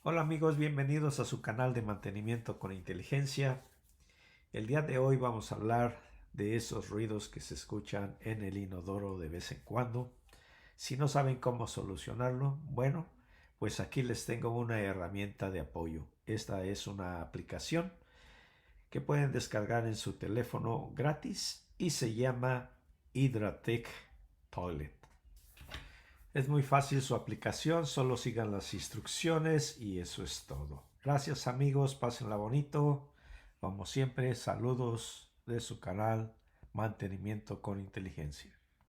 Hola amigos, bienvenidos a su canal de mantenimiento con inteligencia. El día de hoy vamos a hablar de esos ruidos que se escuchan en el inodoro de vez en cuando. Si no saben cómo solucionarlo, bueno, pues aquí les tengo una herramienta de apoyo. Esta es una aplicación que pueden descargar en su teléfono gratis y se llama Hydratec Toilet. Es muy fácil su aplicación, solo sigan las instrucciones y eso es todo. Gracias amigos, pásenla bonito. Como siempre, saludos de su canal Mantenimiento con Inteligencia.